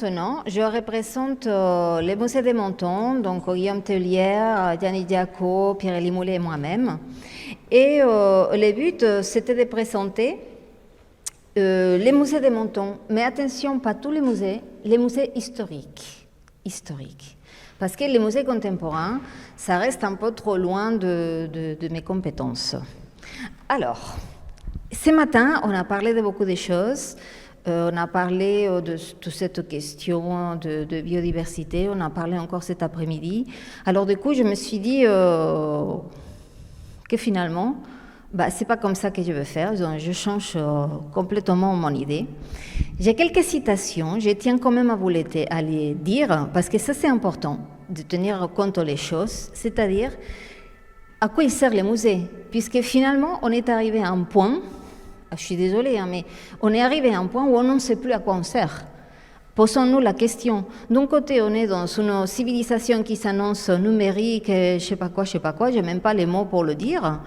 Maintenant, je représente les musées de Menton, donc Guillaume Tellière, Yannick Diaco, Pierre Limoulet et moi-même. Et le but, c'était de présenter les musées de Menton. Mais attention, pas tous les musées historiques. Parce que les musées contemporains, ça reste un peu trop loin de mes compétences. Alors, ce matin, on a parlé de beaucoup de choses. On a parlé de toute cette question de biodiversité, on a parlé encore cet après-midi. Alors du coup, je me suis dit que finalement, c'est pas comme ça que je veux faire, donc je change complètement mon idée. J'ai quelques citations, je tiens quand même à vous les dire, parce que ça c'est important, de tenir compte des choses, c'est-à-dire à quoi il sert les musées, puisque finalement, on est arrivé à un point. Je suis désolée, mais on est arrivé à un point où on ne sait plus à quoi on sert. Posons-nous la question. D'un côté, on est dans une civilisation qui s'annonce numérique, je sais pas quoi, j'ai même pas les mots pour le dire.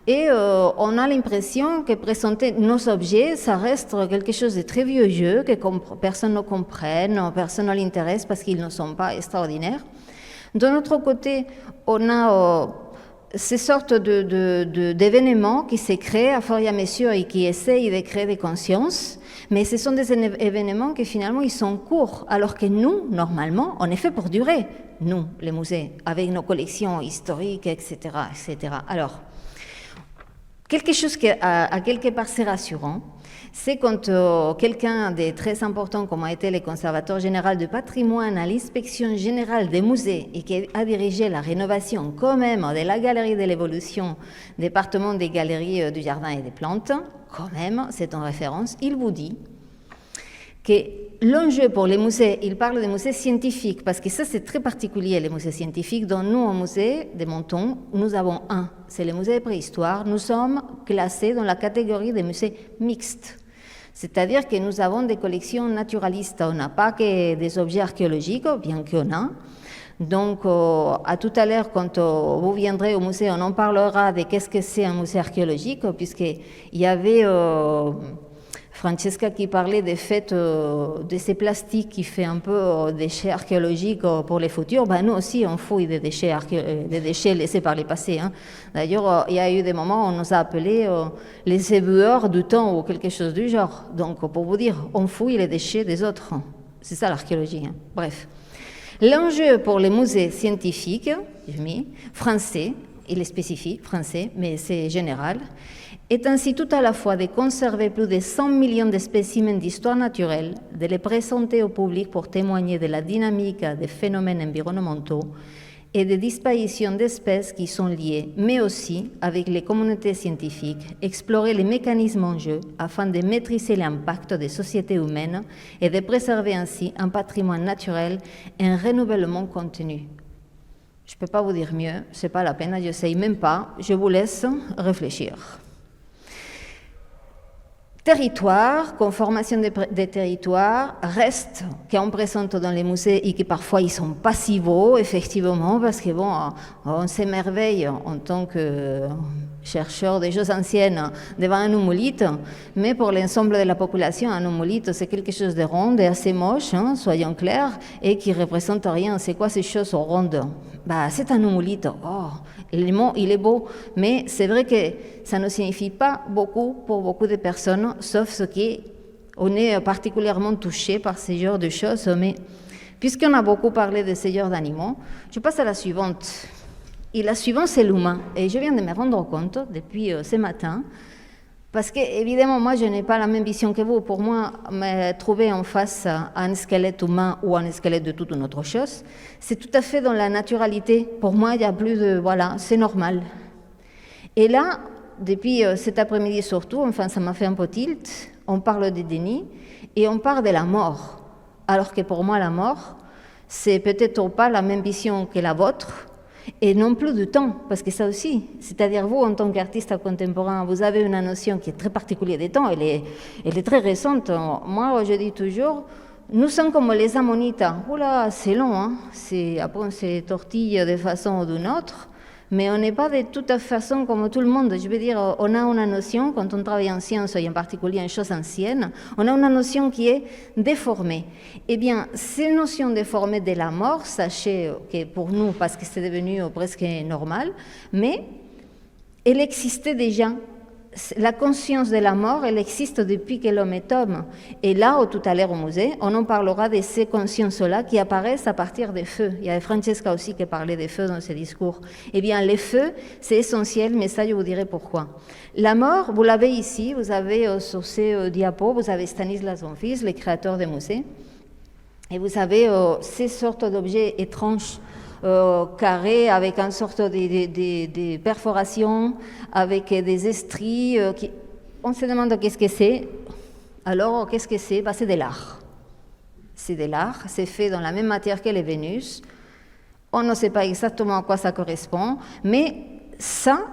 Et on a l'impression que présenter nos objets, ça reste quelque chose de très vieux jeu, que personne ne comprenne, personne ne l'intéresse parce qu'ils ne sont pas extraordinaires. D'un autre côté, on a ces sortes d'événements qui se créent à fur et à mesure et qui essayent de créer des consciences, mais ce sont des événements qui finalement ils sont courts, alors que nous, normalement, on est fait pour durer, nous, les musées, avec nos collections historiques, etc., etc. Alors, quelque chose qui, à quelque part, c'est rassurant, c'est quand quelqu'un de très important, comme a été le conservateur général du patrimoine à l'inspection générale des musées et qui a dirigé la rénovation quand même de la galerie de l'évolution, département des galeries du jardin et des plantes, quand même, c'est en référence, il vous dit que l'enjeu pour les musées, il parle des musées scientifiques, parce que ça c'est très particulier, les musées scientifiques, dont nous, au musée de Menton, nous avons un, c'est le musée de préhistoire, nous sommes classés dans la catégorie des musées mixtes. C'est-à-dire que nous avons des collections naturalistes, on n'a pas que des objets archéologiques, bien qu'on a. Donc, à tout à l'heure, quand vous viendrez au musée, on en parlera de qu'est-ce que c'est un musée archéologique, puisqu'il y avait Francesca qui parlait des faits de ces plastiques qui fait un peu déchets archéologiques pour les futurs. Nous aussi, on fouille des déchets laissés par les passés. Hein. D'ailleurs, il y a eu des moments où on nous a appelés les éboueurs du temps ou quelque chose du genre. Donc, pour vous dire, on fouille les déchets des autres. C'est ça l'archéologie. Hein. Bref. L'enjeu pour les musées scientifiques, français, il est spécifique, français, mais c'est général, est ainsi tout à la fois de conserver plus de 100 millions de spécimens d'histoire naturelle, de les présenter au public pour témoigner de la dynamique des phénomènes environnementaux et des disparitions d'espèces qui sont liées, mais aussi, avec les communautés scientifiques, explorer les mécanismes en jeu afin de maîtriser l'impact des sociétés humaines et de préserver ainsi un patrimoine naturel et un renouvellement continu. Je ne peux pas vous dire mieux, ce n'est pas la peine, je ne sais même pas, je vous laisse réfléchir. Territoire, conformation des territoires, reste qu'on présente dans les musées et qui parfois ils ne sont pas si beaux, effectivement, parce que on s'émerveille en tant que chercheur des choses anciennes devant un houmolithe, mais pour l'ensemble de la population, un houmolithe c'est quelque chose de rond et assez moche, hein, soyons clairs, et qui ne représente rien. C'est quoi ces choses rondes? C'est un houmolithe. Oh, le mot, il est beau, mais c'est vrai que ça ne signifie pas beaucoup pour beaucoup de personnes, sauf ce qui on est particulièrement touché par ce genre de choses. Mais puisqu'on a beaucoup parlé de ce genre d'animaux, je passe à la suivante. Et la suivante, c'est l'humain. Et je viens de me rendre compte depuis ce matin, parce que évidemment, moi, je n'ai pas la même vision que vous. Pour moi, me trouver en face à un squelette humain ou un squelette de toute une autre chose, c'est tout à fait dans la naturalité. Pour moi, il n'y a plus de... Voilà, c'est normal. Et là, depuis cet après-midi surtout, enfin, ça m'a fait un peu tilt, on parle de déni et on parle de la mort. Alors que pour moi, la mort, c'est peut-être pas la même vision que la vôtre, et non plus du temps, parce que ça aussi, c'est-à-dire vous, en tant qu'artiste contemporain, vous avez une notion qui est très particulière des temps, elle est très récente. Moi, je dis toujours, nous sommes comme les ammonites. Oula, c'est long, hein, après on se tortille de façon ou d'une autre, Mais on n'est pas de toute façon comme tout le monde. Je veux dire, on a une notion, quand on travaille en sciences, et en particulier en choses anciennes, on a une notion qui est déformée. Eh bien, ces notions déformées de la mort, sachez que pour nous, parce que c'est devenu presque normal, mais elle existait déjà. La conscience de la mort, elle existe depuis que l'homme est homme. Et là, tout à l'heure au musée, on en parlera de ces consciences-là qui apparaissent à partir des feux. Il y a Francesca aussi qui parlait des feux dans ses discours. Eh bien, les feux, c'est essentiel, mais ça, je vous dirai pourquoi. La mort, vous l'avez ici, vous avez sur ces diapos, vous avez Stanislas von Fils, le créateur des musées, et vous avez ces sortes d'objets étranges, carré avec une sorte de perforation, avec des estries. On se demande qu'est-ce que c'est. Alors, qu'est-ce que c'est? C'est de l'art. C'est de l'art, c'est fait dans la même matière que les Vénus. On ne sait pas exactement à quoi ça correspond, mais ça,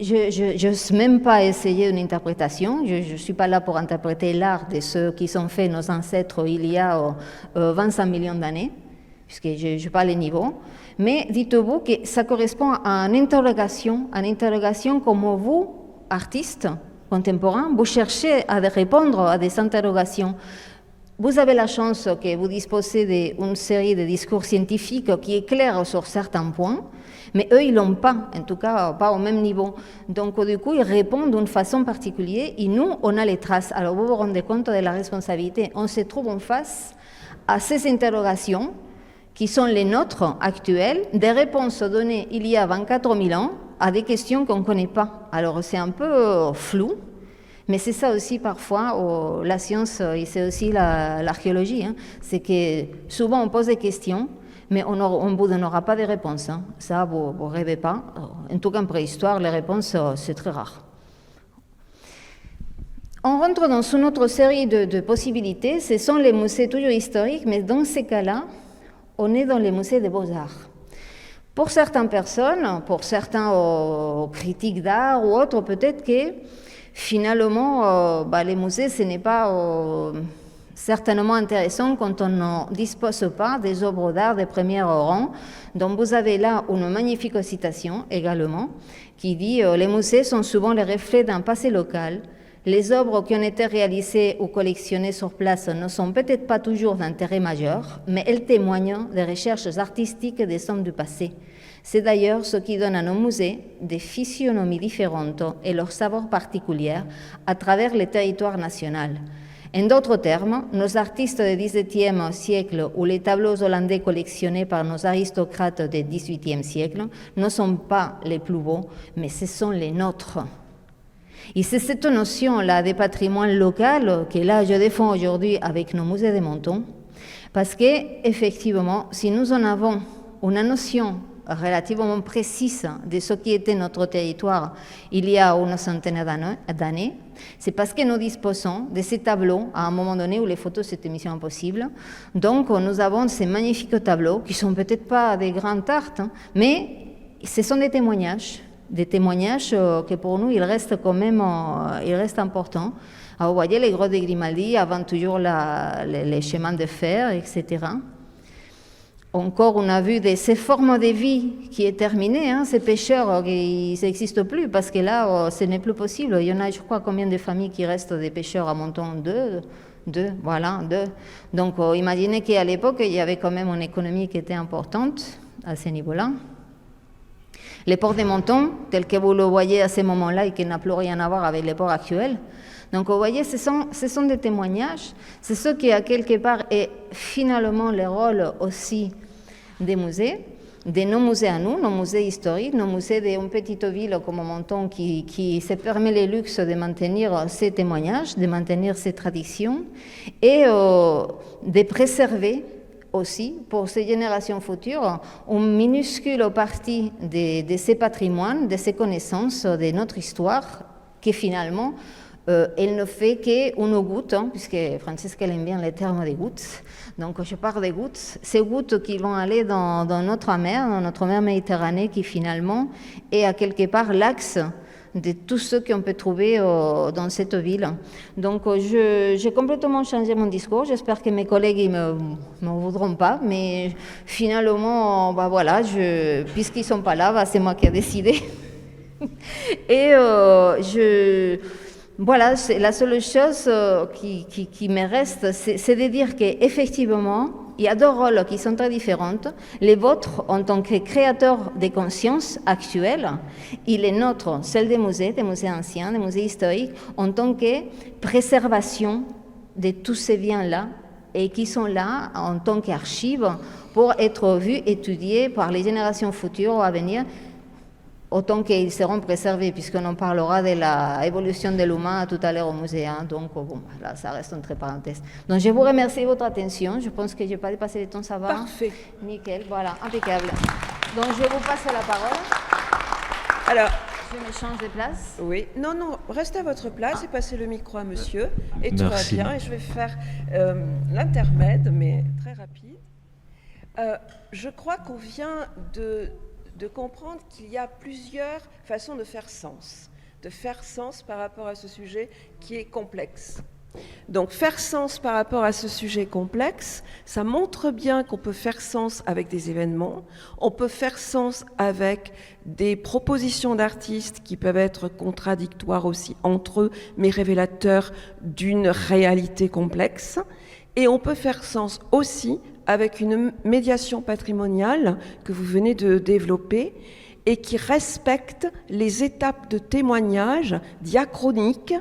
je n'ose même pas essayer une interprétation. Je ne suis pas là pour interpréter l'art de ceux qui sont faits nos ancêtres il y a 25 millions d'années, puisque je n'ai pas les niveaux, mais dites-vous que ça correspond à une interrogation comme vous, artistes contemporains, vous cherchez à répondre à des interrogations. Vous avez la chance que vous disposez d'une série de discours scientifiques qui éclairent sur certains points, mais eux, ils l'ont pas, en tout cas pas au même niveau. Donc du coup, ils répondent d'une façon particulière et nous, on a les traces. Alors vous vous rendez compte de la responsabilité. On se trouve en face à ces interrogations qui sont les nôtres actuelles, des réponses données il y a 24 000 ans à des questions qu'on ne connaît pas. Alors c'est un peu flou, mais c'est ça aussi parfois, la science et c'est aussi l'archéologie, hein. C'est que souvent on pose des questions, mais on ne vous donnera pas de réponses. Hein. Ça, vous ne rêvez pas. En tout cas, en préhistoire, les réponses, c'est très rare. On rentre dans une autre série de possibilités. Ce sont les musées toujours historiques, mais dans ces cas-là, on est dans les musées des beaux-arts. Pour certaines personnes, pour certains critiques d'art ou autres, peut-être que finalement, les musées, ce n'est pas certainement intéressant quand on ne dispose pas des œuvres d'art de premier rang. Donc vous avez là une magnifique citation également qui dit « Les musées sont souvent les reflets d'un passé local. Les œuvres qui ont été réalisées ou collectionnées sur place ne sont peut-être pas toujours d'intérêt majeur, mais elles témoignent des recherches artistiques des hommes du passé. C'est d'ailleurs ce qui donne à nos musées des physionomies différentes et leur savoir particulier à travers le territoire national. En d'autres termes, nos artistes du XVIIe siècle ou les tableaux hollandais collectionnés par nos aristocrates du XVIIIe siècle ne sont pas les plus beaux, mais ce sont les nôtres. Et c'est cette notion-là de patrimoine local que là je défends aujourd'hui avec nos musées de Menton, parce que effectivement, si nous en avons une notion relativement précise de ce qui était notre territoire il y a une centaine d'années, c'est parce que nous disposons de ces tableaux à un moment donné où les photos c'était mission impossible. Donc nous avons ces magnifiques tableaux qui sont peut-être pas des grandes tartes, hein, mais ce sont des témoignages que pour nous, ils restent quand même importants. Alors, vous voyez, les grottes de Grimaldi avant toujours les chemins de fer, etc. Encore, on a vu ces formes de vie qui est terminée, hein, ces pêcheurs qui n'existent plus, parce que là, ce n'est plus possible. Il y en a, je crois, combien de familles qui restent des pêcheurs à Menton? Deux. Donc, imaginez qu'à l'époque, il y avait quand même une économie qui était importante à ce niveau-là. Les ports de Menton, tels que vous le voyez à ce moment-là et qui n'a plus rien à voir avec les ports actuels. Donc vous voyez, ce sont des témoignages, c'est ce qui à quelque part est finalement le rôle aussi des musées, de nos musées à nous, nos musées historiques, nos musées d'une petite ville comme Menton qui se permet le luxe de maintenir ces témoignages, de maintenir ces traditions et de préserver aussi, pour ces générations futures, une minuscule partie de ces patrimoines, de ces connaissances, de notre histoire, qui finalement, elle ne fait qu'une goutte, hein, puisque Francesca aime bien les termes des gouttes. Donc, je parle des gouttes. Ces gouttes qui vont aller dans notre mer Méditerranée, qui finalement est à quelque part l'axe de tous ceux qu'on peut trouver dans cette ville. Donc j'ai complètement changé mon discours. J'espère que mes collègues ne m'en voudront pas, mais finalement, voilà, puisqu'ils ne sont pas là, c'est moi qui ai décidé. Et voilà, la seule chose qui me reste, c'est de dire qu'effectivement, il y a deux rôles qui sont très différents. Les vôtres en tant que créateurs des consciences actuelles et les nôtres, celles des musées anciens, des musées historiques, en tant que préservation de tous ces biens-là et qui sont là en tant qu'archives pour être vus, étudiés par les générations futures à venir, autant qu'ils seront préservés, puisqu'on en parlera de l'évolution de l'humain tout à l'heure au musée. Donc, bon, là, ça reste entre parenthèses. Donc, je vous remercie de votre attention. Je pense que je n'ai pas dépassé le temps, ça va? Parfait. Nickel, voilà, impeccable. Donc, je vous passe la parole. Alors, je me change de place. Oui, non, restez à votre place et passez le micro à monsieur. Et tout Merci. va bien. Et je vais faire l'intermède, mais très rapide. Je crois qu'on vient de comprendre qu'il y a plusieurs façons de faire sens par rapport à ce sujet qui est complexe. Donc faire sens par rapport à ce sujet complexe, ça montre bien qu'on peut faire sens avec des événements, on peut faire sens avec des propositions d'artistes qui peuvent être contradictoires aussi entre eux, mais révélateurs d'une réalité complexe, et on peut faire sens aussi avec une médiation patrimoniale que vous venez de développer et qui respecte les étapes de témoignage diachroniques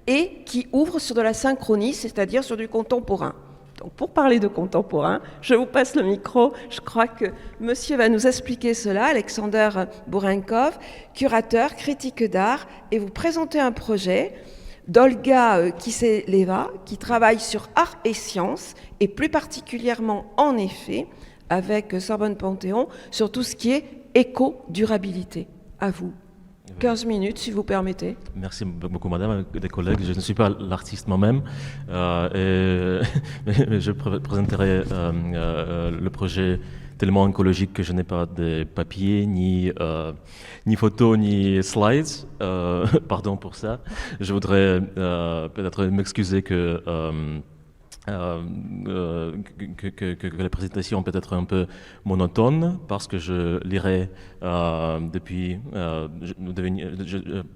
et qui ouvre sur de la synchronie, c'est-à-dire sur du contemporain. Donc pour parler de contemporain, je vous passe le micro. Je crois que monsieur va nous expliquer cela, Alexander Bourenkov, curateur, critique d'art, et vous présenter un projet d'Olga Kiseleva, qui travaille sur art et sciences, et plus particulièrement, en effet, avec Sorbonne Panthéon, sur tout ce qui est éco-durabilité. À vous. 15 minutes, si vous permettez. Merci beaucoup, madame, des collègues. Je ne suis pas l'artiste moi-même, mais je présenterai le projet tellement écologique que je n'ai pas de papier, ni photos, ni slides. Pardon pour ça. Je voudrais peut-être m'excuser que la présentation peut être un peu monotone parce que je lirai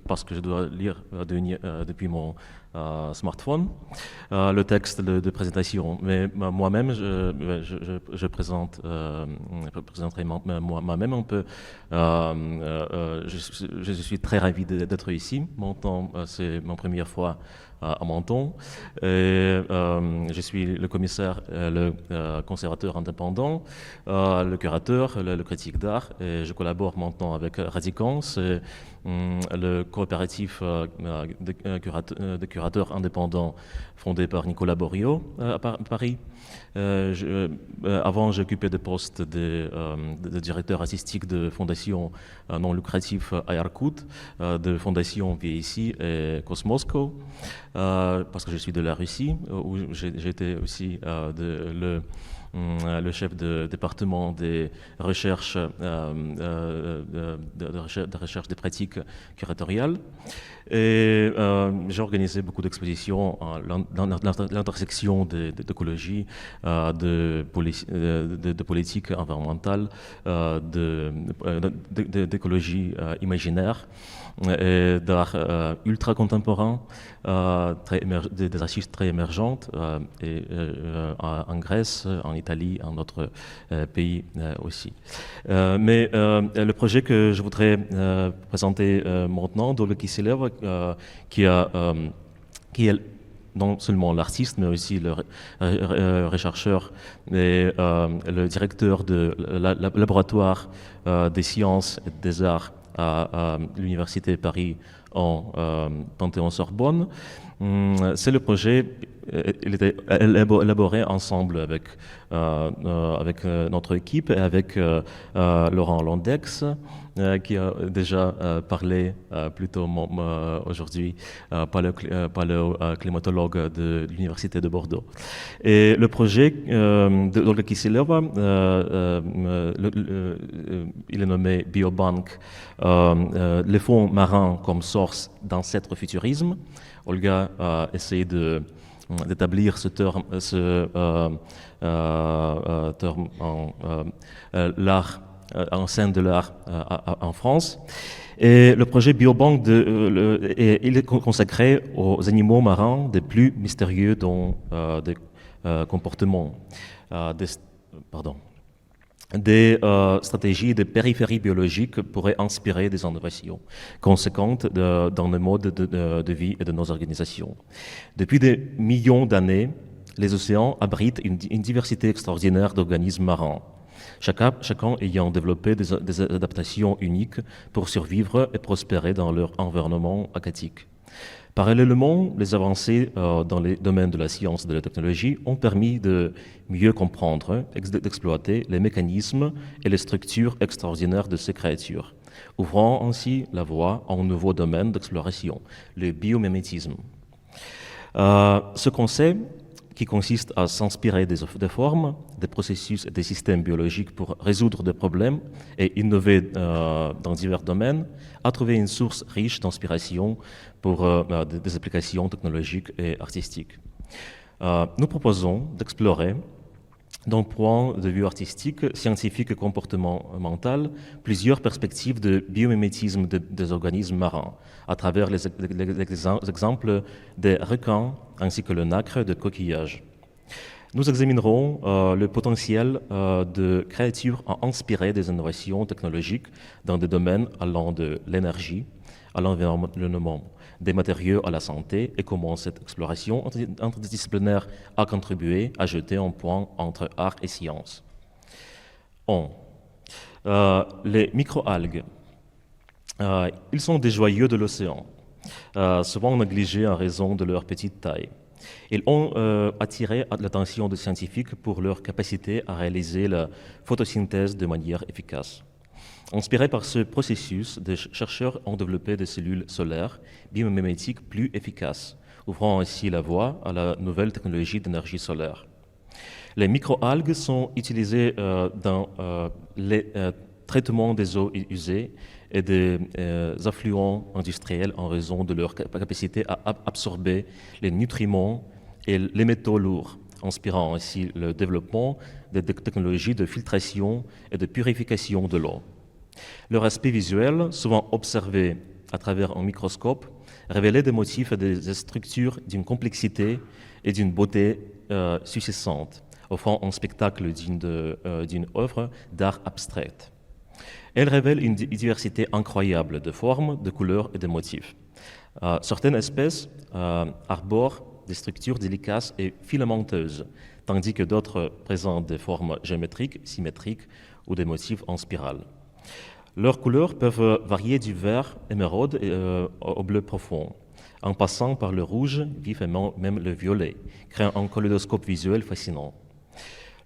parce que je dois lire depuis mon smartphone le texte de présentation. Mais moi-même, je présenterai moi-même un peu. Je suis très ravi d'être ici. C'est ma première fois à Menton. Et, je suis le commissaire, le conservateur indépendant, le curateur, le critique d'art, et je collabore maintenant avec Radicans, le coopératif de curateurs indépendants fondé par Nicolas Borio à Paris. Avant, j'occupais des postes de directeur artistique de fondation non lucrative à Irkout, de fondation VICI et Cosmosco, parce que je suis de la Russie, où j'étais aussi le chef de département des recherches, de recherche des pratiques curatoriales. Et j'ai organisé beaucoup d'expositions dans l'intersection d'écologie, de politique environnementale, d'écologie imaginaire et d'art ultra contemporain, des artistes très émergentes en Grèce, en Italie, en d'autres pays aussi. Mais le projet que je voudrais présenter maintenant, d'Olga Kiseleva, qui est non seulement l'artiste, mais aussi le rechercheur et le directeur de laboratoire des sciences et des arts à l'Université Paris en Panthéon-Sorbonne. C'est le projet élaboré ensemble avec notre équipe et avec Laurent Landex, qui a déjà parlé plus tôt aujourd'hui, paléoclimatologue de l'Université de Bordeaux. Et le projet d'Olga Kiseleva, il est nommé Biobank, les fonds marins comme source d'ancêtre futurisme. Olga a essayé d'établir ce terme l'art en scène de l'art en France. Et le projet Biobank, il est consacré aux animaux marins les plus mystérieux dans des comportements, des stratégies de périphérie biologique pourraient inspirer des innovations conséquentes dans le mode de vie et de nos organisations. Depuis des millions d'années, les océans abritent une diversité extraordinaire d'organismes marins, chacun ayant développé des adaptations uniques pour survivre et prospérer dans leur environnement aquatique. Parallèlement, les avancées dans les domaines de la science et de la technologie ont permis de mieux comprendre, d'exploiter les mécanismes et les structures extraordinaires de ces créatures, ouvrant ainsi la voie à un nouveau domaine d'exploration, le biomimétisme. Ce concept, qui consiste à s'inspirer des formes, des processus et des systèmes biologiques pour résoudre des problèmes et innover dans divers domaines, a trouvé une source riche d'inspiration pour des applications technologiques et artistiques. Nous proposons d'explorer, d'un point de vue artistique, scientifique et comportemental, plusieurs perspectives de biomimétisme des organismes marins, à travers les exemples des requins ainsi que le nacre de coquillages. Nous examinerons le potentiel de créatures à inspirer des innovations technologiques dans des domaines allant de l'énergie à l'environnement, des matériaux à la santé, et comment cette exploration interdisciplinaire a contribué à jeter un pont entre art et science. Les microalgues. Ils sont des joyaux de l'océan, souvent négligés en raison de leur petite taille. Ils ont attiré l'attention des scientifiques pour leur capacité à réaliser la photosynthèse de manière efficace. Inspirés par ce processus, des chercheurs ont développé des cellules solaires biomimétiques plus efficaces, ouvrant ainsi la voie à la nouvelle technologie d'énergie solaire. Les microalgues sont utilisées dans les traitements des eaux usées et des affluents industriels en raison de leur capacité à absorber les nutriments et les métaux lourds, inspirant ainsi le développement des technologies de filtration et de purification de l'eau. Leur aspect visuel, souvent observé à travers un microscope, révélait des motifs et des structures d'une complexité et d'une beauté suffisante, offrant un spectacle d'une œuvre d'art abstraite. Elle révèle une diversité incroyable de formes, de couleurs et de motifs. Certaines espèces arborent des structures délicates et filamenteuses, tandis que d'autres présentent des formes géométriques, symétriques ou des motifs en spirale. Leurs couleurs peuvent varier du vert émeraude au bleu profond, en passant par le rouge vif et même le violet, créant un kaléidoscope visuel fascinant.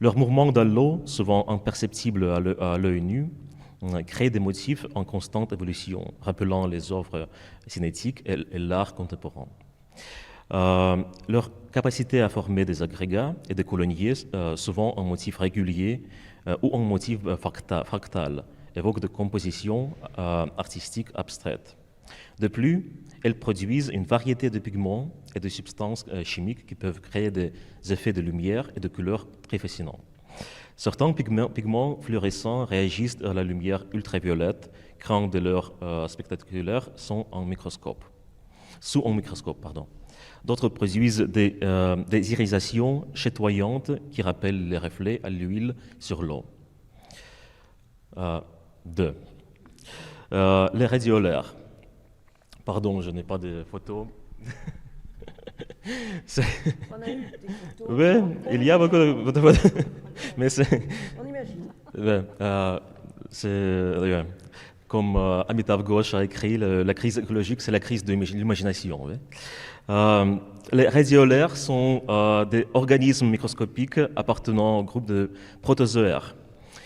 Leurs mouvements dans l'eau, souvent imperceptibles à l'œil nu, créent des motifs en constante évolution, rappelant les œuvres cinétiques et l'art contemporain. Leur capacité à former des agrégats et des coloniers, souvent en motif régulier ou en motif fractal, évoque de compositions artistiques abstraites. De plus, elles produisent une variété de pigments et de substances chimiques qui peuvent créer des effets de lumière et de couleurs très fascinants. Certains pigments fluorescents réagissent à la lumière ultraviolette, créant de leurs spectaculaires sous un microscope. D'autres produisent des irisations chatoyantes qui rappellent les reflets à l'huile sur l'eau. 2. Les radiolaires. Pardon, je n'ai pas de photos. On a eu des photos. Oui, il y a beaucoup de photos. Mais On imagine. C'est comme Amitav Ghosh a écrit, la crise écologique, c'est la crise de l'imagination. Oui. Les radiolaires sont des organismes microscopiques appartenant au groupe de protozoaires.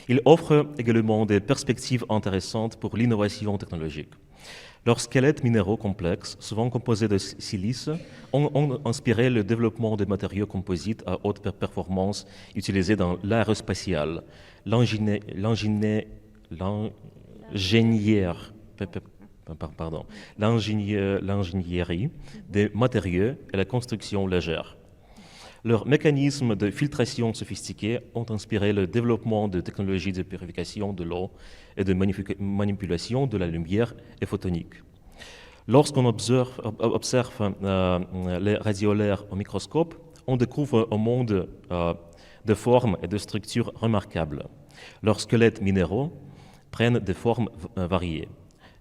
Ils offrent également des perspectives intéressantes pour l'innovation technologique. Leurs squelettes minéraux complexes, souvent composés de silice, ont inspiré le développement de matériaux composites à haute performance utilisés dans l'aérospatiale, l'ingénierie des matériaux et la construction légère. Leurs mécanismes de filtration sophistiqués ont inspiré le développement de technologies de purification de l'eau et de manipulation de la lumière et photonique. Lorsqu'on observe les radiolaires au microscope, on découvre un monde de formes et de structures remarquables. Leurs squelettes minéraux prennent des formes variées,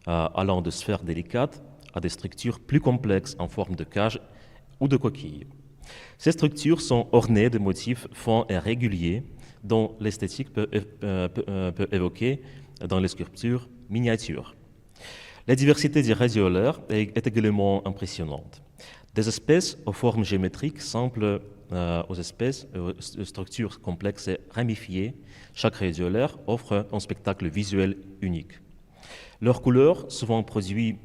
allant de sphères délicates à des structures plus complexes en forme de cage ou de coquille. Ces structures sont ornées de motifs fins et réguliers dont l'esthétique peut évoquer dans les sculptures miniatures. La diversité des radiolaires est également impressionnante. Des espèces aux formes géométriques semblent aux espèces aux structures complexes et ramifiées. Chaque radiolaire offre un spectacle visuel unique. Leurs couleurs, souvent produites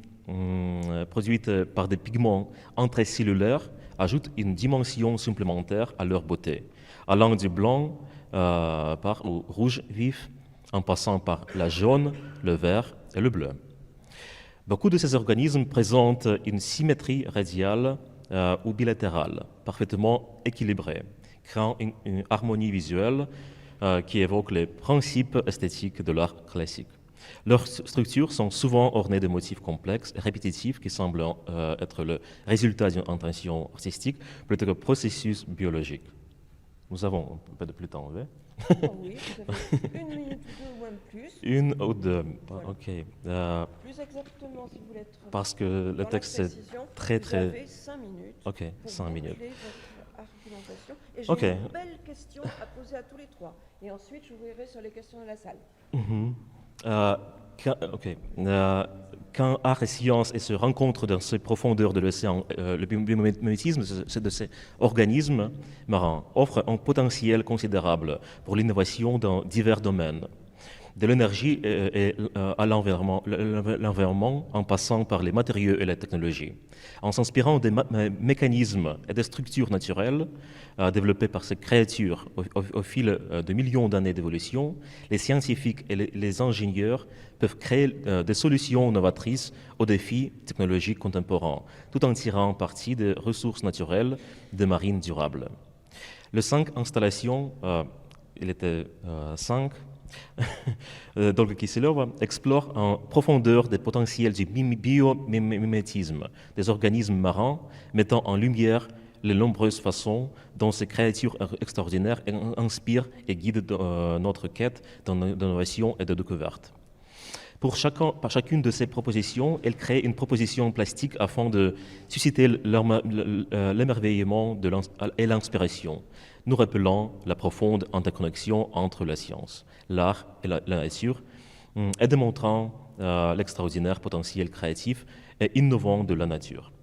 par des pigments intracellulaires, ajoutent une dimension supplémentaire à leur beauté, allant du blanc au rouge vif, en passant par la jaune, le vert et le bleu. Beaucoup de ces organismes présentent une symétrie radiale ou bilatérale, parfaitement équilibrée, créant une harmonie visuelle qui évoque les principes esthétiques de l'art classique. Leurs structures sont souvent ornées de motifs complexes et répétitifs qui semblent être le résultat d'une intention artistique plutôt que processus biologique. Nous avons un peu de plus de temps, oui? Oui, vous avez 1 minute ou 2 ou même plus. 1 ou 2, Voilà. Ok. Plus exactement, si vous voulez être Parce que le texte est très, vous très... avez 5 minutes Ok, pour 5 minutes. boucler votre argumentation. Et j'ai Ok. une belle question à poser à tous les trois. Et ensuite, je vous verrai sur les questions de la salle. Quand art et science se rencontrent dans ces profondeurs de l'océan, le biomimétisme de ces organismes marins offre un potentiel considérable pour l'innovation dans divers domaines, de l'énergie à l'environnement en passant par les matériaux et la technologie. En s'inspirant des mécanismes et des structures naturelles développées par ces créatures au fil de millions d'années d'évolution, les scientifiques et les ingénieurs peuvent créer des solutions novatrices aux défis technologiques contemporains, tout en tirant parti des ressources naturelles des marines durables. Les 5 installations, il était 5, Dolga Kiselova explore en profondeur des potentiels du biomimétisme des organismes marins, mettant en lumière les nombreuses façons dont ces créatures extraordinaires inspirent et guident notre quête d'innovation et de découverte. Pour chacune de ces propositions, elle crée une proposition plastique afin de susciter l'émerveillement et l'inspiration, nous rappelant la profonde interconnexion entre la science, l'art et la nature, et démontrant l'extraordinaire potentiel créatif et innovant de la nature.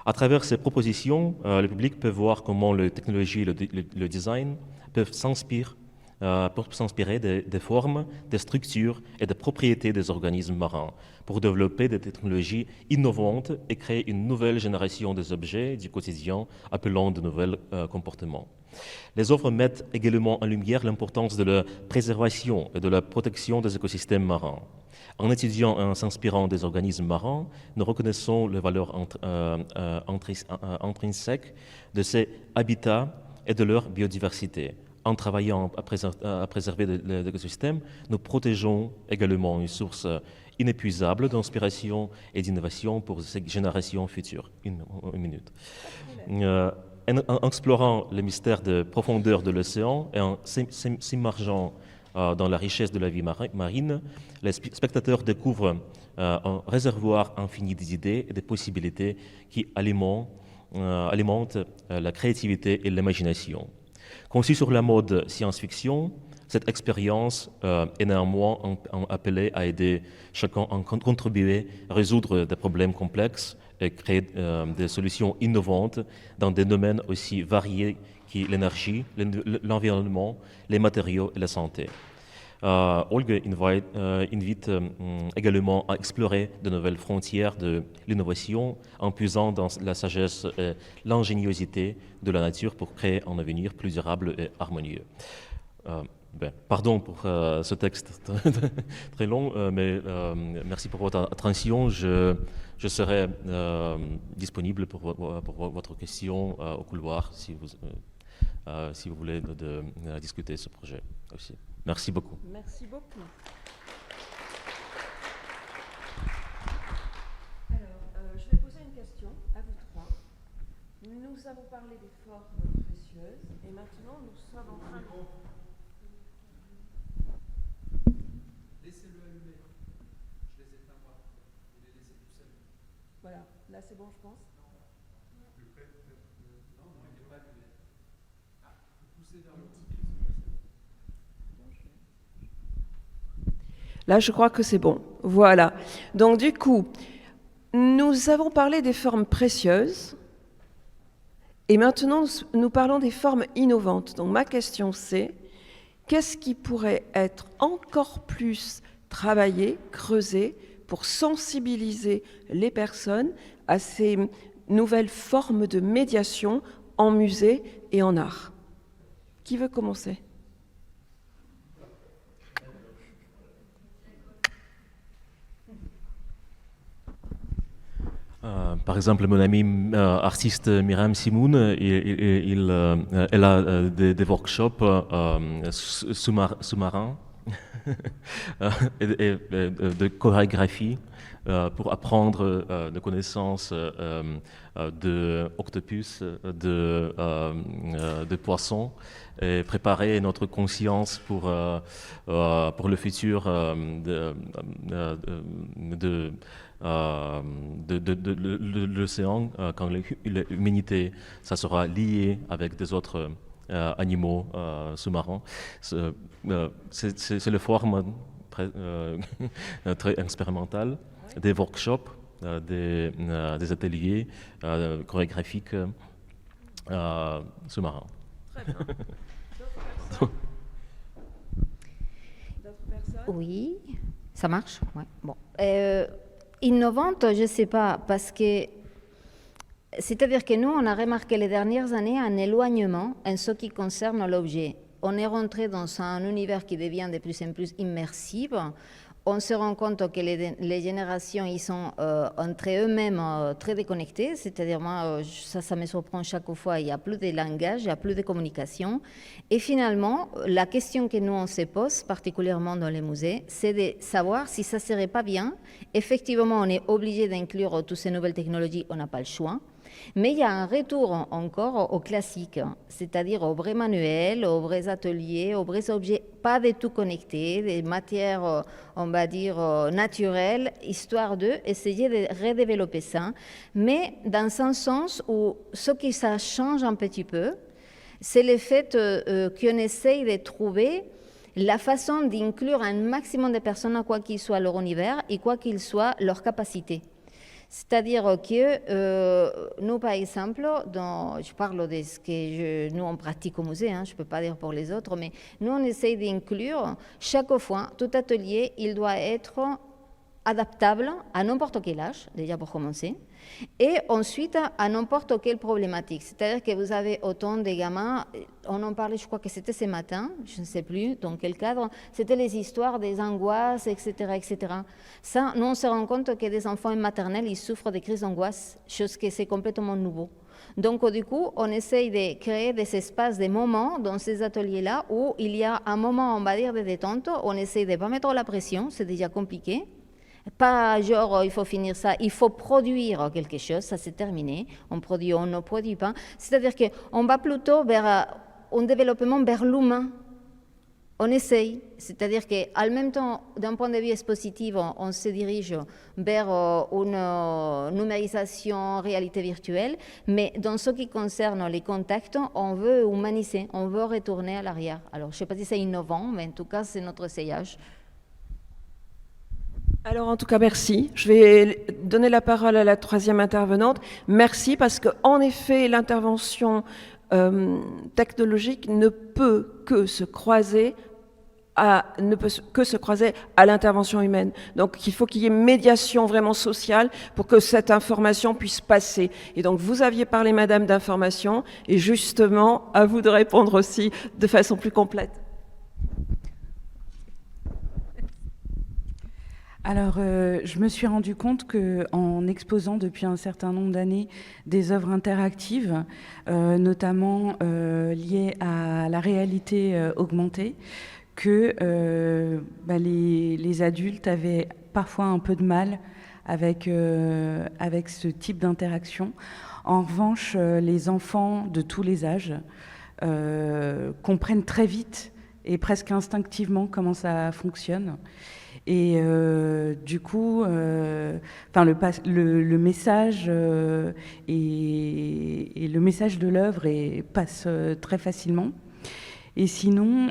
À travers ces propositions, le public peut voir comment la technologie et le design peuvent s'inspirer des formes, des structures et des propriétés des organismes marins pour développer des technologies innovantes et créer une nouvelle génération des objets du quotidien appelant de nouveaux comportements. Les œuvres mettent également en lumière l'importance de la préservation et de la protection des écosystèmes marins. En étudiant et en s'inspirant des organismes marins, nous reconnaissons les valeurs intrinsèques de ces habitats et de leur biodiversité. En travaillant à préserver l'écosystème, nous protégeons également une source inépuisable d'inspiration et d'innovation pour ces générations futures. Une minute. En explorant les mystères de profondeur de l'océan et en s'immergeant dans la richesse de la vie marine, les spectateurs découvrent un réservoir infini des idées et des possibilités qui alimentent la créativité et l'imagination. Conçu sur la mode science-fiction, cette expérience est néanmoins appelée à aider chacun à contribuer à résoudre des problèmes complexes et créer des solutions innovantes dans des domaines aussi variés que l'énergie, l'environnement, les matériaux et la santé. Olga invite également à explorer de nouvelles frontières de l'innovation en puisant dans la sagesse et l'ingéniosité de la nature pour créer un avenir plus durable et harmonieux. Pardon pour ce texte très long, mais merci pour votre attention. Je serai disponible pour votre question au couloir si vous voulez discuter ce projet aussi. Merci beaucoup. Merci beaucoup. Alors, je vais poser une question à vous trois. Nous avons parlé des formes précieuses et maintenant nous sommes en train de... Laissez-le allumer. Je les éteins pas. Vous les laissez tout seuls. Voilà, là c'est bon je pense. Non, il n'est pas allumé. Vous poussez vers le haut. Là, je crois que c'est bon. Voilà. Donc, du coup, nous avons parlé des formes précieuses et maintenant, nous parlons des formes innovantes. Donc, ma question, c'est qu'est-ce qui pourrait être encore plus travaillé, creusé pour sensibiliser les personnes à ces nouvelles formes de médiation en musée et en art? Qui veut commencer ? Par exemple, mon ami artiste Myriam Simoun, elle a des workshops sous-marins et de chorégraphie pour apprendre des connaissances d'octopus, de poissons, et préparer notre conscience pour le futur de l'océan, quand l'humanité ça sera lié avec des autres animaux sous-marins. C'est le forme très expérimental, des workshops, des ateliers chorégraphiques sous-marins. Très bien. D'autres personnes ? Oui, ça marche. Ouais. Bon. Innovante, je ne sais pas, parce que c'est-à-dire que nous, on a remarqué les dernières années un éloignement en ce qui concerne l'objet. On est rentré dans un univers qui devient de plus en plus immersif. On se rend compte que les générations, ils sont entre eux-mêmes très déconnectés. C'est-à-dire, moi, ça me surprend chaque fois, il n'y a plus de langage, il n'y a plus de communication. Et finalement, la question que nous, on se pose, particulièrement dans les musées, c'est de savoir si ça ne serait pas bien. Effectivement, on est obligé d'inclure toutes ces nouvelles technologies, on n'a pas le choix. Mais il y a un retour encore au classique, c'est-à-dire aux vrais manuels, aux vrais ateliers, aux vrais objets pas du tout connectés, des matières, on va dire, naturelles, histoire d'essayer de redévelopper ça, mais dans un sens où ce qui ça change un petit peu, c'est le fait qu'on essaye de trouver la façon d'inclure un maximum de personnes, quoi qu'il soit leur univers et quoi qu'il soit leur capacité. C'est-à-dire que nous, par exemple, je parle de ce que nous, on pratique au musée, je ne peux pas dire pour les autres, mais nous, on essaye d'inclure chaque fois, tout atelier, il doit être adaptable à n'importe quel âge, déjà pour commencer, et ensuite à n'importe quelle problématique. C'est-à-dire que vous avez autant de gamins, on en parlait, je crois que c'était ce matin, je ne sais plus dans quel cadre, c'était les histoires des angoisses, etc., etc. Ça, nous, on se rend compte que des enfants maternels, ils souffrent des crises d'angoisse, chose que c'est complètement nouveau. Donc, du coup, on essaye de créer des espaces, des moments dans ces ateliers-là où il y a un moment, on va dire, de détente, on essaye de ne pas mettre la pression, c'est déjà compliqué. Pas genre, il faut finir ça, il faut produire quelque chose, ça c'est terminé, on produit, on ne produit pas. C'est-à-dire qu'on va plutôt vers un développement vers l'humain. on essaye, c'est-à-dire qu'en même temps, d'un point de vue expositif, on se dirige vers une numérisation réalité virtuelle, mais dans ce qui concerne les contacts, on veut humaniser, on veut retourner à l'arrière. Alors, je ne sais pas si c'est innovant, mais en tout cas, c'est notre essayage. Alors en tout cas, merci. Je vais donner la parole à la troisième intervenante. Merci parce qu'en effet, l'intervention technologique ne peut que se croiser à l'intervention humaine. Donc il faut qu'il y ait médiation vraiment sociale pour que cette information puisse passer. Et donc vous aviez parlé, Madame, d'information, et justement, à vous de répondre aussi de façon plus complète. Alors, je me suis rendu compte qu'en exposant depuis un certain nombre d'années des œuvres interactives, notamment liées à la réalité augmentée, que les adultes avaient parfois un peu de mal avec ce type d'interaction. En revanche, les enfants de tous les âges comprennent très vite et presque instinctivement comment ça fonctionne. Et du coup, le message et le message de l'œuvre passe très facilement. Et sinon,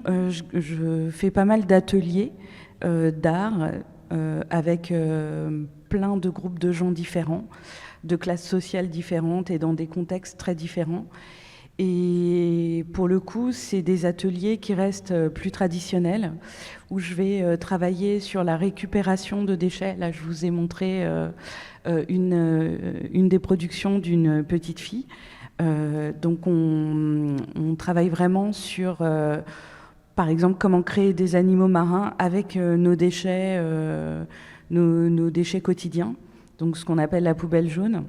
je fais pas mal d'ateliers d'art avec plein de groupes de gens différents, de classes sociales différentes et dans des contextes très différents. Et pour le coup, c'est des ateliers qui restent plus traditionnels, où je vais travailler sur la récupération de déchets. Là, je vous ai montré une des productions d'une petite fille. Donc, on travaille vraiment sur, par exemple, comment créer des animaux marins avec nos déchets quotidiens, donc ce qu'on appelle la poubelle jaune.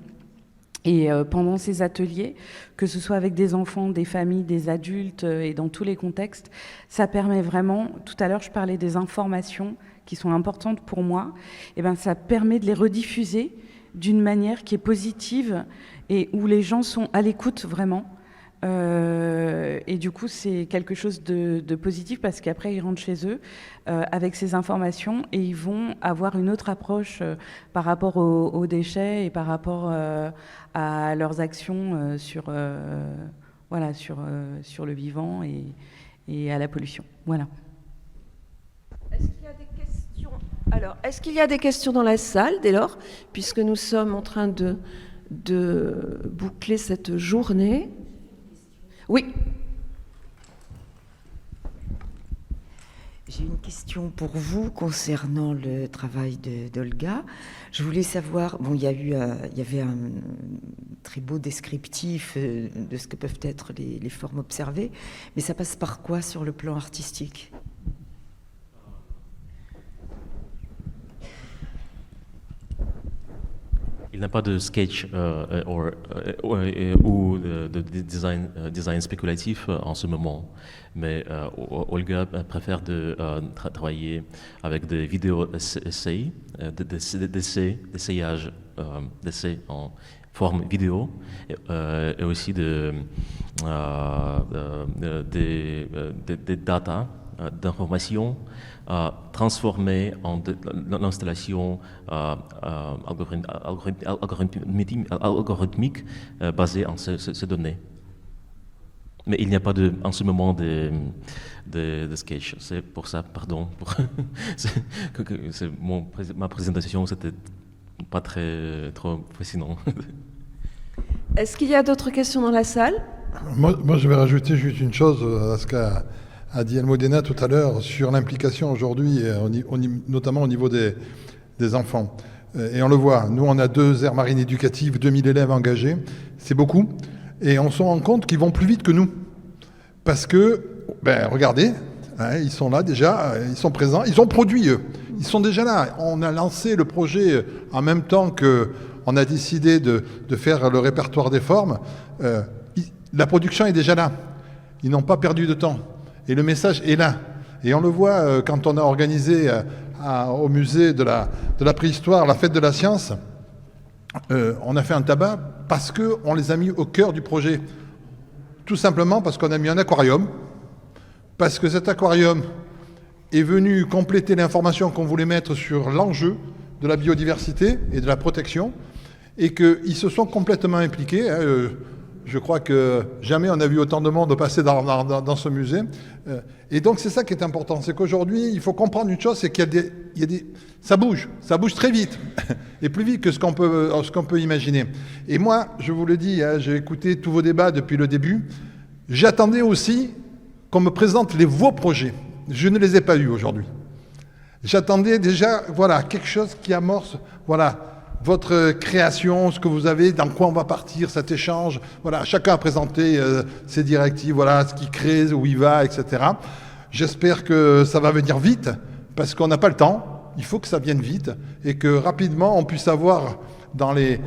Et pendant ces ateliers, que ce soit avec des enfants, des familles, des adultes et dans tous les contextes, ça permet vraiment, tout à l'heure je parlais des informations qui sont importantes pour moi, et ben ça permet de les rediffuser d'une manière qui est positive et où les gens sont à l'écoute vraiment. Et du coup, c'est quelque chose de positif parce qu'après, ils rentrent chez eux avec ces informations et ils vont avoir une autre approche par rapport aux déchets et par rapport à leurs actions sur le vivant et à la pollution. Voilà. Est-ce qu'il y a des questions ? Alors, est-ce qu'il y a des questions dans la salle, dès lors, puisque nous sommes en train de boucler cette journée ? Oui. J'ai une question pour vous concernant le travail d'Olga. Je voulais savoir, bon, il y avait un très beau descriptif de ce que peuvent être les formes observées, mais ça passe par quoi sur le plan artistique ? Il n'y a pas de sketch ou de design spéculatif en ce moment, mais Olga préfère travailler avec des vidéos essais, d'essayages d'essais en forme vidéo et aussi des data d'informations transformées en l'installation algorithmique basée en ces données. Mais il n'y a pas en ce moment de sketch. C'est pour ça, pardon. Ma présentation, c'était pas trop fascinant. Est-ce qu'il y a d'autres questions dans la salle ? Moi, je vais rajouter juste une chose à ce qu'a dit Almudena tout à l'heure sur l'implication aujourd'hui, notamment au niveau des enfants. Et on le voit, nous on a 2 aires marines éducatives, 2000 élèves engagés, c'est beaucoup, et on se rend compte qu'ils vont plus vite que nous. Parce que, regardez, hein, ils sont là déjà, ils sont présents, ils ont produit eux, ils sont déjà là. On a lancé le projet en même temps qu'on a décidé de faire le répertoire des formes. La production est déjà là, ils n'ont pas perdu de temps. Et le message est là. Et on le voit quand on a organisé au musée de la préhistoire la fête de la science. On a fait un tabac parce qu'on les a mis au cœur du projet. Tout simplement parce qu'on a mis un aquarium. Parce que cet aquarium est venu compléter l'information qu'on voulait mettre sur l'enjeu de la biodiversité et de la protection, et qu'ils se sont complètement impliqués. Je crois que jamais on a vu autant de monde passer dans ce musée. Et donc c'est ça qui est important, c'est qu'aujourd'hui, il faut comprendre une chose, c'est qu'il y a des ça bouge très vite, et plus vite que ce qu'on peut imaginer. Et moi, je vous le dis, j'ai écouté tous vos débats depuis le début, j'attendais aussi qu'on me présente vos projets. Je ne les ai pas eus aujourd'hui. J'attendais déjà, voilà, quelque chose qui amorce, voilà, votre création, ce que vous avez, dans quoi on va partir, cet échange. Voilà, chacun a présenté ses directives, voilà, ce qu'il crée, où il va, etc. J'espère que ça va venir vite, parce qu'on n'a pas le temps. Il faut que ça vienne vite et que rapidement on puisse avoir dans les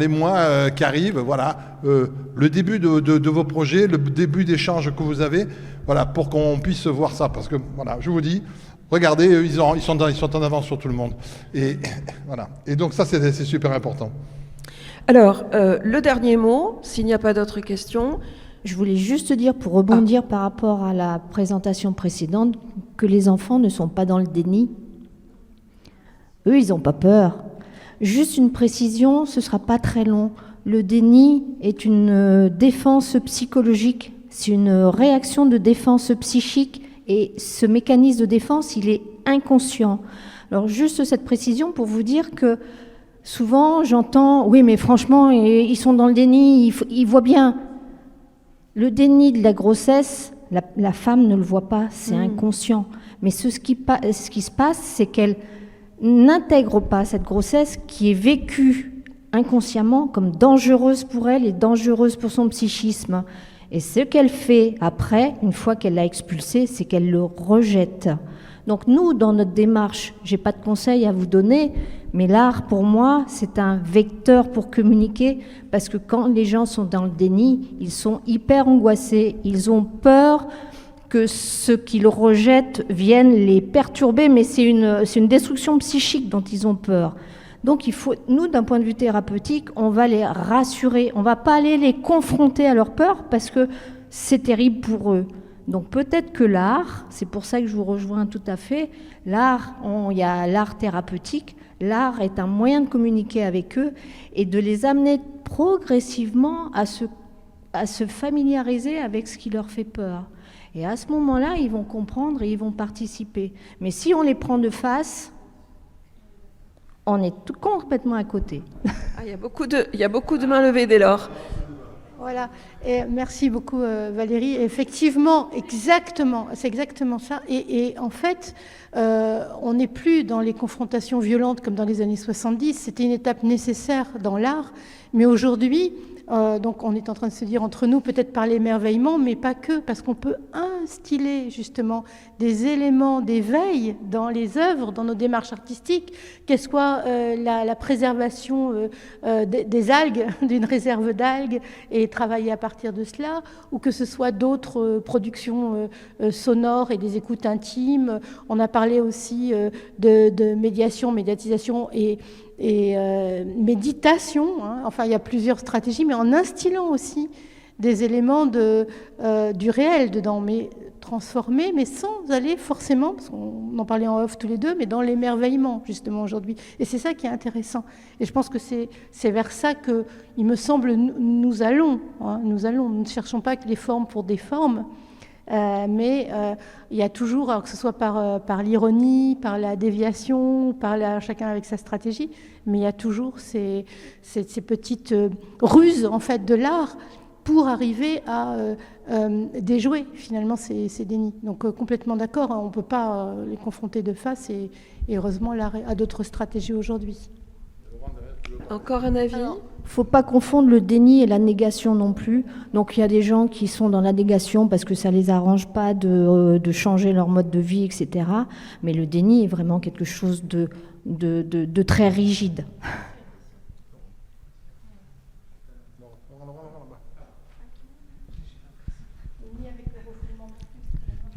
mois qui arrivent, voilà, le début de vos projets, le début d'échanges que vous avez, voilà, pour qu'on puisse voir ça. Parce que voilà, je vous dis, regardez, ils sont en avance sur tout le monde. Et voilà. Et donc ça, c'est super important. Alors, le dernier mot, s'il n'y a pas d'autres questions. Je voulais juste dire, pour rebondir par rapport à la présentation précédente, que les enfants ne sont pas dans le déni. Eux, ils n'ont pas peur. Juste une précision, ce ne sera pas très long. Le déni est une défense psychologique, c'est une réaction de défense psychique, et ce mécanisme de défense, il est inconscient. Alors juste cette précision pour vous dire que souvent j'entends « oui mais franchement, ils sont dans le déni, ils voient bien ». Le déni de la grossesse, la femme ne le voit pas, c'est inconscient. Mais ce qui se passe, c'est qu'elle n'intègre pas cette grossesse qui est vécue inconsciemment comme dangereuse pour elle et dangereuse pour son psychisme. Et ce qu'elle fait après, une fois qu'elle l'a expulsé, c'est qu'elle le rejette. Donc nous, dans notre démarche, je n'ai pas de conseils à vous donner, mais l'art, pour moi, c'est un vecteur pour communiquer, parce que quand les gens sont dans le déni, ils sont hyper angoissés, ils ont peur que ce qu'ils rejettent vienne les perturber, mais c'est une destruction psychique dont ils ont peur. Donc il faut, nous, d'un point de vue thérapeutique, on va les rassurer, on ne va pas aller les confronter à leur peur, parce que c'est terrible pour eux. Donc peut-être que l'art, c'est pour ça que je vous rejoins tout à fait, l'art, il y a l'art thérapeutique, l'art est un moyen de communiquer avec eux et de les amener progressivement à se familiariser avec ce qui leur fait peur. Et à ce moment-là, ils vont comprendre et ils vont participer. Mais si on les prend de face, on est complètement à côté. Il y a beaucoup de mains levées dès lors. Voilà, et merci beaucoup Valérie. Effectivement, exactement, c'est exactement ça. Et en fait, on n'est plus dans les confrontations violentes comme dans les années 70. C'était une étape nécessaire dans l'art, mais aujourd'hui, donc on est en train de se dire entre nous peut-être par l'émerveillement, mais pas que, parce qu'on peut instiller justement des éléments d'éveil dans les œuvres, dans nos démarches artistiques, qu'elle soit la préservation des algues, d'une réserve d'algues, et travailler à partir de cela, ou que ce soit d'autres productions sonores et des écoutes intimes. On a parlé aussi de médiatisation et méditation, hein. Enfin il y a plusieurs stratégies, mais en instillant aussi des éléments du réel dedans, mais transformés, mais sans aller forcément, parce qu'on en parlait en off tous les deux, mais dans l'émerveillement justement aujourd'hui. Et c'est ça qui est intéressant. Et je pense que c'est vers ça que, il me semble, nous allons. Nous ne cherchons pas que les formes pour des formes, mais il y a toujours, alors que ce soit par l'ironie, par la déviation, chacun avec sa stratégie, mais il y a toujours ces petites ruses en fait de l'art pour arriver à déjouer finalement ces dénis. Donc complètement d'accord, hein, on ne peut pas les confronter de face, et heureusement l'art a d'autres stratégies aujourd'hui. Encore un avis ? Il ne faut pas confondre le déni et la négation non plus. Donc il y a des gens qui sont dans la négation parce que ça ne les arrange pas de changer leur mode de vie, etc. Mais le déni est vraiment quelque chose de très rigide.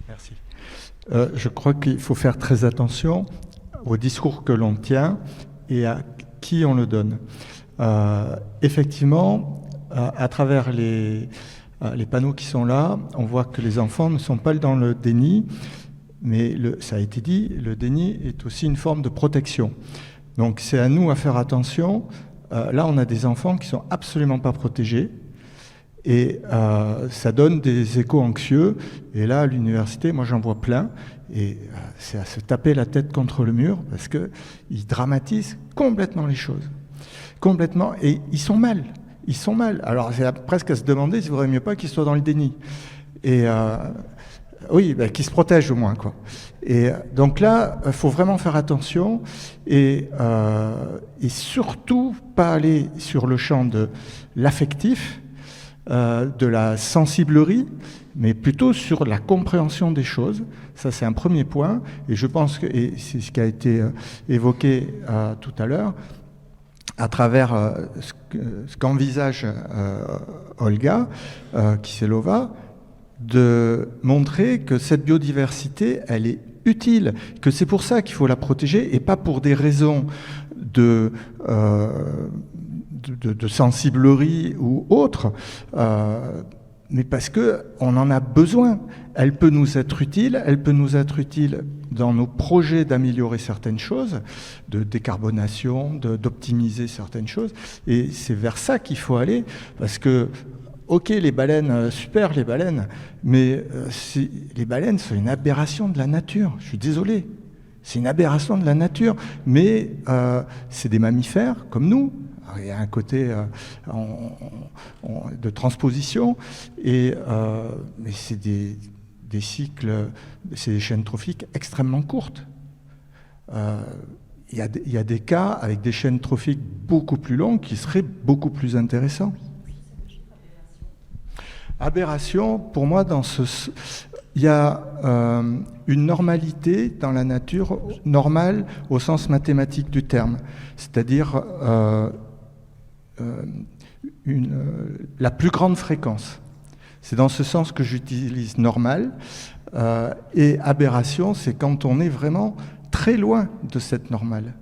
Merci. Je crois qu'il faut faire très attention au discours que l'on tient et à qui on le donne. Effectivement, à travers les panneaux qui sont là, on voit que les enfants ne sont pas dans le déni. Mais ça a été dit, le déni est aussi une forme de protection. Donc c'est à nous à faire attention. Là, on a des enfants qui sont absolument pas protégés. Et ça donne des échos anxieux. Et là, à l'université, moi j'en vois plein. Et c'est à se taper la tête contre le mur parce qu'ils dramatisent complètement les choses. Complètement. Et ils sont mal. Ils sont mal. Alors c'est presque à se demander s'il ne vaudrait mieux pas qu'ils soient dans le déni. Et oui, qu'ils se protègent au moins, quoi. Et donc là, il faut vraiment faire attention et surtout pas aller sur le champ de l'affectif, de la sensiblerie, mais plutôt sur la compréhension des choses. Ça, c'est un premier point. Et je pense que, et c'est ce qui a été évoqué tout à l'heure, à travers ce qu'envisage Olga Kiselova, de montrer que cette biodiversité, elle est utile, que c'est pour ça qu'il faut la protéger et pas pour des raisons de sensiblerie ou autre, mais parce qu'on en a besoin. Elle peut nous être utile, dans nos projets d'améliorer certaines choses, de décarbonation, d'optimiser certaines choses, et c'est vers ça qu'il faut aller, parce que ok, les baleines, super les baleines, mais les baleines sont une aberration de la nature. Je suis désolé, c'est une aberration de la nature, mais c'est des mammifères comme nous. Alors, il y a un côté de transposition, mais c'est des cycles, c'est des chaînes trophiques extrêmement courtes. Il y a des cas avec des chaînes trophiques beaucoup plus longues qui seraient beaucoup plus intéressants. Aberration, pour moi, il y a une normalité dans la nature, normale au sens mathématique du terme, c'est-à-dire la plus grande fréquence. C'est dans ce sens que j'utilise normal, et aberration, c'est quand on est vraiment très loin de cette normale.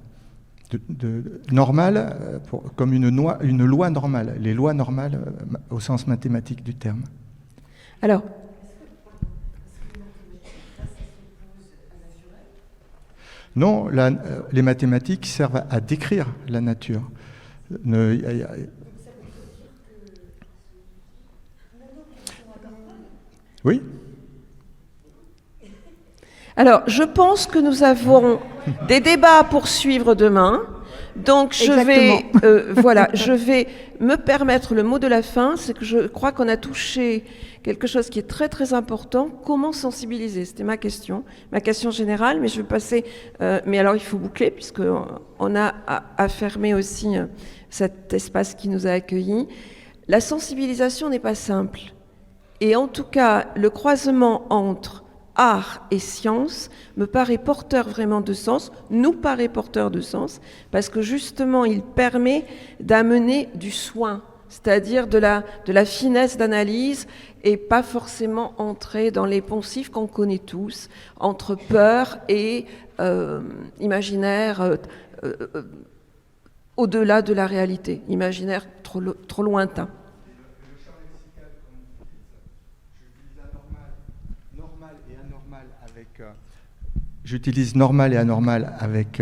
Normale comme une loi normale, les lois normales au sens mathématique du terme. Alors, non, les mathématiques servent à décrire la nature. Oui. Alors, je pense que nous avons des débats à poursuivre demain. Donc, je vais me permettre le mot de la fin. C'est que je crois qu'on a touché quelque chose qui est très, très important. Comment sensibiliser? C'était ma question générale, mais je vais passer... mais alors, il faut boucler, puisqu'on a à fermer aussi cet espace qui nous a accueillis. La sensibilisation n'est pas simple. Et en tout cas, le croisement entre art et science me paraît porteur vraiment de sens, nous paraît porteur de sens, parce que justement, il permet d'amener du soin, c'est-à-dire de la finesse d'analyse, et pas forcément entrer dans les poncifs qu'on connaît tous, entre peur et imaginaire au-delà de la réalité, imaginaire trop lointain. J'utilise normal et anormal avec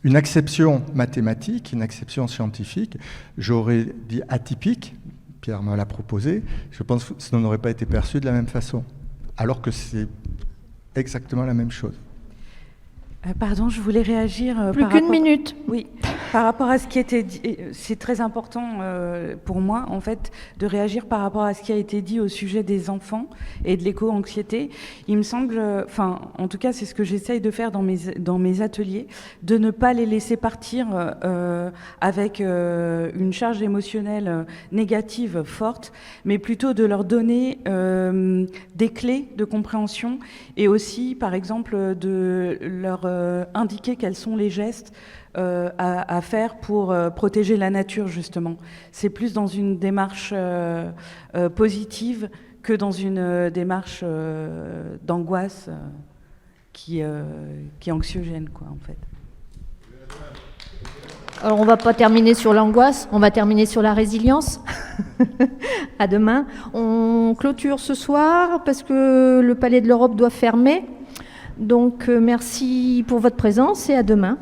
une acception mathématique, une acception scientifique. J'aurais dit atypique, Pierre me l'a proposé. Je pense que ça n'aurait pas été perçu de la même façon, alors que c'est exactement la même chose. Pardon, je voulais réagir. Plus qu'une minute. Oui, par rapport à ce qui était dit, c'est très important pour moi, en fait, de réagir par rapport à ce qui a été dit au sujet des enfants et de l'éco-anxiété. Il me semble, en tout cas, c'est ce que j'essaye de faire dans mes ateliers, de ne pas les laisser partir avec une charge émotionnelle négative forte, mais plutôt de leur donner des clés de compréhension et aussi, par exemple, de leur indiquer quels sont les gestes à faire pour protéger la nature, justement. C'est plus dans une démarche positive que dans une démarche d'angoisse qui est anxiogène, quoi, en fait. Alors, on ne va pas terminer sur l'angoisse, on va terminer sur la résilience. À demain. On clôture ce soir parce que le Palais de l'Europe doit fermer. Donc, merci pour votre présence et à demain.